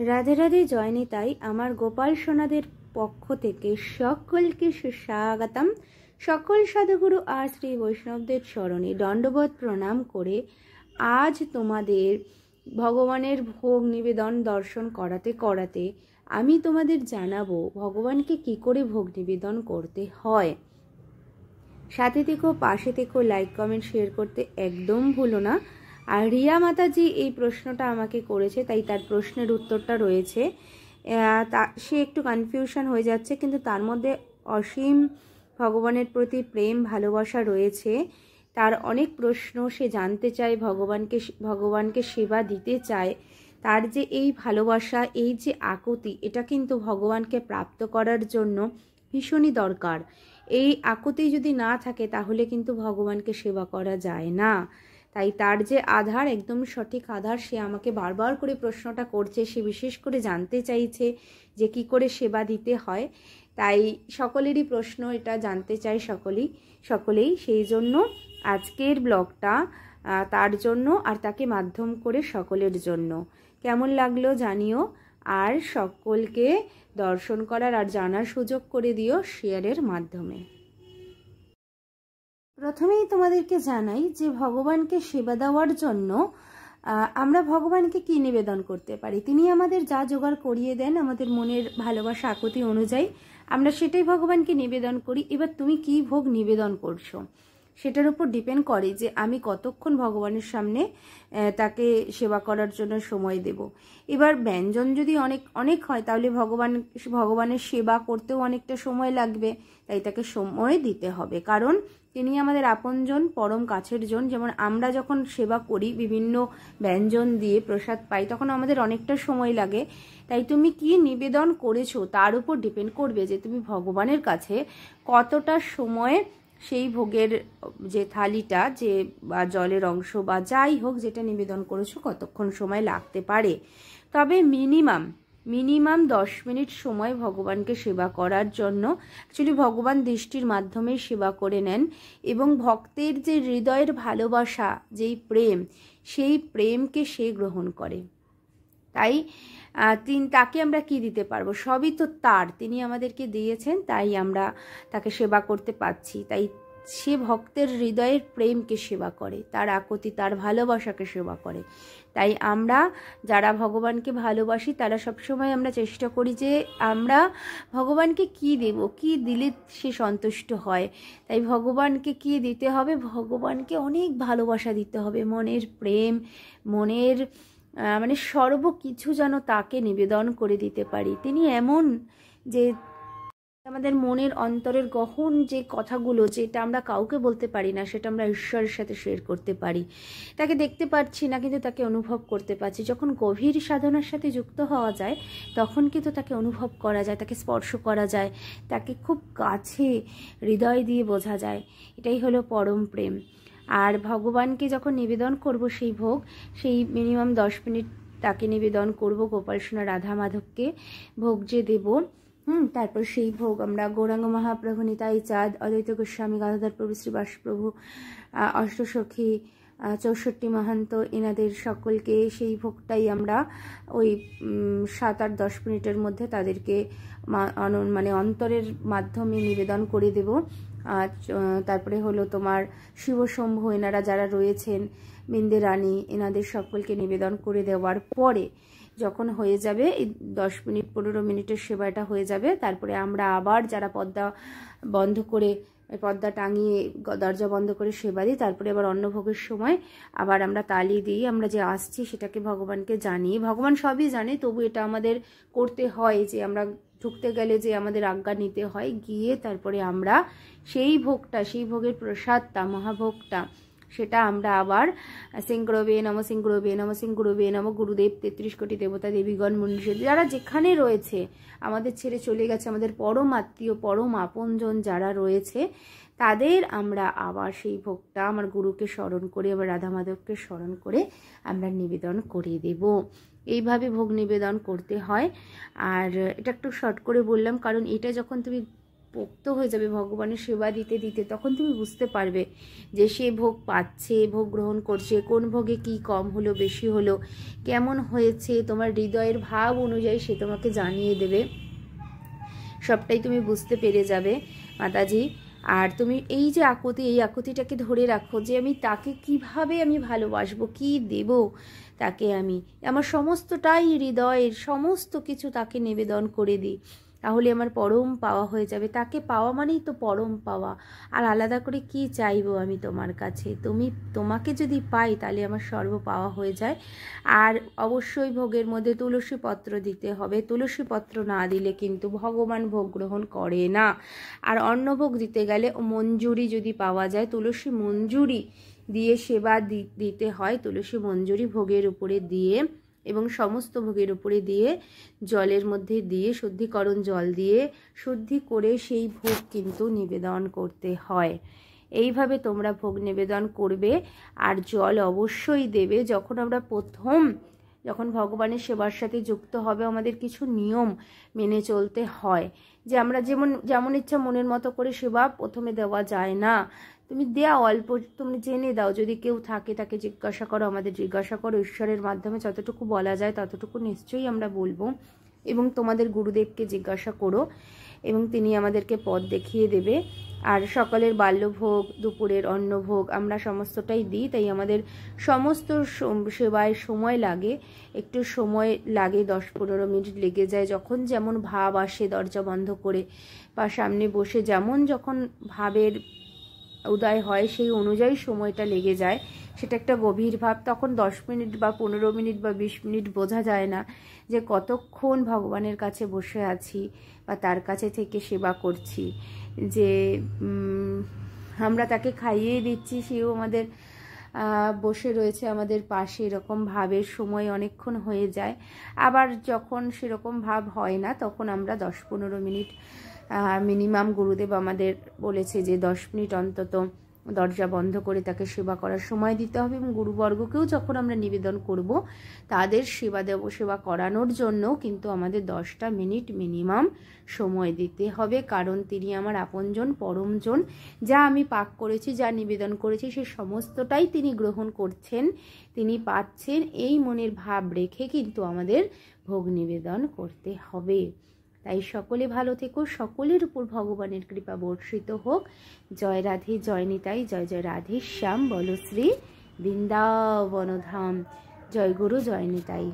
রাধে রাধে জয় নিতাই। আমার গোপাল সোনাদের পক্ষ থেকে সকলকে সুস্বাগতম। সকল সাধুগুরু আর শ্রী বৈষ্ণবদের চরণে দণ্ডবত প্রণাম করে আজ তোমাদের ভগবানের ভোগ নিবেদন দর্শন করাতে করাতে আমি তোমাদের জানাবো ভগবানকে কি করে ভোগ নিবেদন করতে হয়। সাথে থেকো, পাশে থেকো, লাইক কমেন্ট শেয়ার করতে একদম ভুলো না। আর রিয়া মাতাজি এই প্রশ্নটা আমাকে করেছে, তাই তার প্রশ্নের উত্তরটা রয়েছে। সে একটু কনফিউশন হয়ে যাচ্ছে, কিন্তু তার মধ্যে অসীম ভগবানের প্রতি প্রেম ভালোবাসা রয়েছে। তার অনেক প্রশ্ন, সে জানতে চায় ভগবানকে সেবা দিতে চায়। তার যে এই ভালোবাসা, এই যে আকুতি, এটা কিন্তু ভগবানকে প্রাপ্ত করার জন্য ভীষণই দরকার। এই আকুতি যদি না থাকে তাহলে কিন্তু ভগবানকে সেবা করা যায় না। তাই তার যে আধার, একদম সঠিক আধার, সে আমাকে বারবার করে প্রশ্নটা করছে। সে বিশেষ করে জানতে চাইছে যে কি করে সেবা দিতে হয়। তাই সকলেরই প্রশ্ন, এটা জানতে চাই সকলেই। সেই জন্য আজকের ব্লগটা তার জন্য, আর তাকে মাধ্যম করে সকলের জন্য। কেমন লাগলো জানিও, আর সকলকে দর্শন করার আর জানার সুযোগ করে দিও শেয়ারের মাধ্যমে। প্রথমেই তোমাদেরকে জানাই যে ভগবানকে সেবা দেওয়ার জন্য আমরা ভগবানকে কি নিবেদন করতে পারি। তিনি আমাদের যা জোগাড় করিয়ে দেন আমাদের মনের ভালোবাসা আকুতি অনুযায়ী, আমরা সেটাই ভগবানকে নিবেদন করি। এবার তুমি কি ভোগ নিবেদন করছো সেটার উপর ডিপেন্ড করে যে আমি কতক্ষণ ভগবানের সামনে তাকে সেবা করার জন্য সময় দেব। এবার ব্যঞ্জন যদি অনেক হয় তাহলে ভগবানের সেবা করতেও অনেকটা সময় লাগবে, তাই তাকে সময় দিতে হবে। কারণ তিনি আমাদের আপনজন, পরম কাছের জন। যেমন আমরা যখন সেবা করি বিভিন্ন ব্যঞ্জন দিয়ে প্রসাদ পাই, তখন আমাদের অনেকটা সময় লাগে। তাই তুমি কি নিবেদন করেছো তার উপর ডিপেন্ড করবে যে তুমি ভগবানের কাছে কতটা সময় সেই ভোগের যে থালিটা, যে বা জলের অংশ বা যাই হোক যেটা নিবেদন করেছো, কতক্ষণ সময় লাগতে পারে। তবে মিনিমাম 10 মিনিট সময় ভগবানকে সেবা করার জন্য। অ্যাকচুয়ালি ভগবান দৃষ্টির মাধ্যমে সেবা করে নেন, এবং ভক্তের যে হৃদয়ের ভালোবাসা, যেই প্রেম, সেই প্রেমকে সে গ্রহণ করে। তাই তাকে আমরা কি দিতে পারবো? সবই তো তার, তিনি আমাদেরকে দিয়েছেন, তাই আমরা তাকে সেবা করতে পারছি। তাই সে ভক্তের হৃদয়ের প্রেমকে সেবা করে, তার আকুতি, তার ভালোবাসাকে সেবা করে। তাই আমরা যারা ভগবানকে ভালোবাসি তারা সবসময় আমরা চেষ্টা করি যে আমরা ভগবানকে কি দেব, কি দিলে সে সন্তুষ্ট হয়। তাই ভগবানকে কি দিতে হবে? ভগবানকে অনেক ভালোবাসা দিতে হবে, মনের প্রেম, মনের মানে সর্বকিছু যেন তাকে নিবেদন করে দিতে পারি। তিনি এমন যে আমাদের মনের অন্তরের গহন যে কথাগুলো, যেটা আমরা কাউকে বলতে পারি না, সেটা আমরা ঈশ্বরের সাথে শেয়ার করতে পারি। তাকে দেখতে পাচ্ছি না, কিন্তু তাকে অনুভব করতে পারছি। যখন গভীর সাধনার সাথে যুক্ত হওয়া যায় তখন কিন্তু তাকে অনুভব করা যায়, তাকে স্পর্শ করা যায়, তাকে খুব কাছে হৃদয় দিয়ে বোঝা যায়। এটাই হলো পরম প্রেম। আর ভগবানকে যখন নিবেদন করব সেই ভোগ, সেই মিনিমাম 10 মিনিট তাকে নিবেদন করব। গোপাল সোনা রাধা মাধবকে ভোগ যে দেব, তারপর সেই ভোগ আমরা গৌরাঙ্গ মহাপ্রভু, নিতাই চাঁদ, অদ্বৈত গোস্বামী, গাদাধর প্রভু, শ্রীবাস প্রভু, অষ্টসখী, 64 মহান্ত, এনাদের সকলকে সেই ভোগটাই আমরা ওই 7-8-10 মিনিটের মধ্যে তাদেরকে মানে অন্তরের মাধ্যমে নিবেদন করে দেব। তারপরে হলো তোমার শিবশম্ভু, এনারা যারা রয়েছেন, বিন্দে রানী, এনাদের সকলকে নিবেদন করে দেওয়ার পরে যখন হয়ে যাবে, এই 10 মিনিট 15 মিনিটের সেবাটা হয়ে যাবে, তারপরে আমরা আবার যারা পর্দা বন্ধ করে, পর্দা টাঙিয়ে দরজা বন্ধ করে সেবা দিই, তারপরে আবার অন্নভোগের সময় আবার আমরা তালি দিই। আমরা যে আসছি সেটাকে ভগবানকে জানিয়ে, ভগবান সবই জানে, তবু এটা আমাদের করতে হয় যে আমরা ঢুকতে গেলে যে আমাদের আজ্ঞা নিতে হয়, গিয়ে তারপরে আমরা সেই ভোগটা, সেই ভোগের প্রসাদটা, মহাভোগটা, সেটা আমরা আবার সিংগুরবে নম, সিংগুরবে নম, সিংগুরবে নম, গুরুদেব, 33 কোটি দেবতা, দেবীগণ, মনীষী, যারা যেখানে রয়েছে, আমাদের ছেড়ে চলে গেছে, আমাদের পরম আত্মীয়, পরম আপনজন যারা রয়েছে, তাদের আমরা আবার সেই ভোগটা আমার গুরুকে স্মরণ করে, আবার রাধা মাধবকে স্মরণ করে আমরা নিবেদন করে দেব। এইভাবে ভোগ নিবেদন করতে হয়। আর এটা একটু শর্ট করে বললাম, কারণ এটা যখন তুমি পোক্ত হয়ে যাবে ভগবানের সেবা দিতে দিতে, তখন তুমি বুঝতে পারবে যে সে ভোগ পাচ্ছে, ভোগ গ্রহণ করছে, কোন ভোগে কি কম হলো বেশি হলো, কেমন হয়েছে, তোমার হৃদয়ের ভাব অনুযায়ী সে তোমাকে জানিয়ে দেবে, সবটাই তুমি বুঝতে পেরে যাবে মাতাজি। আর তুমি এই যে আকুতি, এই আকুতিটাকে ধরে রাখো যে আমি তাকে কিভাবে আমি ভালোবাসবো, কি দেব তাকে, আমি আমার সমস্তটাই হৃদয়ের সমস্ত কিছু তাকে নিবেদন করে দিই, তাহলে আমার পরম পাওয়া হয়ে যাবে। তাকে পাওয়া মানেই তো পরম পাওয়া, আর আলাদা করে কি চাইবো আমি তোমার কাছে, তোমাকে যদি পাই তাহলে আমার সর্ব পাওয়া হয়ে যায়। আর অবশ্যই ভোগের মধ্যে তুলসী পত্র দিতে হবে, তুলসী পত্র না দিলে কিন্তু ভগবান ভোগ গ্রহণ করে না। আর অন্নভোগ দিতে গেলে মঞ্জুরি যদি পাওয়া যায়, তুলসী মঞ্জুরি দিয়ে সেবা দিতে হয়, তুলসী মঞ্জুরি ভোগের উপরে দিয়ে এবং সমস্ত ভোগের উপরে দিয়ে জলের মধ্যে দিয়ে শুদ্ধিকরণ জল দিয়ে শুদ্ধি করে সেই ভোগ কিন্তু নিবেদন করতে হয়। এইভাবে তোমরা ভোগ নিবেদন করবে। আর জল অবশ্যই দেবে। যখন ভগবানের সেবার সাথে যুক্ত হবে, আমাদের কিছু নিয়ম মেনে চলতে হয়, যে আমরা যেমন ইচ্ছা মনের মতো করে সেবা প্রথমে দেওয়া যায় না। তুমি দেয়া অল্প, তুমি জেনে দাও, যদি কেউ থাকে তাকে জিজ্ঞাসা করো, আমাদের জিজ্ঞাসা করো, ঈশ্বরের মাধ্যমে যতটুকু বলা যায় ততটুকু নিশ্চয়ই আমরা বলবো। এবং তোমাদের গুরুদেবকে জিজ্ঞাসা করো এবং তিনি আমাদেরকে পথ দেখিয়ে দেবে। আর সকালের বাল্যভোগ, দুপুরের অন্নভোগ আমরা সমস্তটাই দিই, তাই আমাদের সমস্ত সেবায় সময় লাগে, একটু সময় লাগে, 10-15 মিনিট লেগে যায়। যখন যেমন ভাব আসে দরজা বন্ধ করে বা সামনে বসে যখন ভাবের উদয় হয় সেই অনুযায়ী সময়টা লেগে যায়। সেটা একটা গভীর ভাব, তখন 10 মিনিট বা 15 মিনিট বা 20 মিনিট বোঝা যায় না যে কতক্ষণ ভগবানের কাছে বসে আছি বা তার কাছে থেকে সেবা করছি, যে আমরা তাকে খাইয়ে দিচ্ছি, সেও আমাদের বসে রয়েছে আমাদের পাশে, এরকম ভাবের সময় অনেকক্ষণ হয়ে যায়। আবার যখন সেরকম ভাব হয় না, তখন আমরা 10-15 মিনিট মিনিমাম গুরুদেব আমাদের বলেছে যে 10 মিনিট অন্তত দরজা বন্ধ করে তাকে সেবা করার সময় দিতে হবে। এবং গুরুবর্গকেও যখন আমরা নিবেদন করব, তাদের সেবা করানোর জন্য কিন্তু আমাদের 10টা মিনিট মিনিমাম সময় দিতে হবে, কারণ তিনি আমার আপনজন, পরমজন। যা আমি পাক করেছি, যা নিবেদন করেছি, সে সমস্তটাই তিনি গ্রহণ করছেন, তিনি পাচ্ছেন, এই মনের ভাব রেখে কিন্তু আমাদের ভোগ নিবেদন করতে হবে। তাই সকলে ভালো থেকো, সকলের উপর ভগবানের কৃপা বর্ষিত হোক। জয় রাধে, জয় নিতাই, জয় জয় রাধে শ্যাম, বলো শ্রী বৃন্দাবন ধাম। জয় গুরু, জয় নিতাই।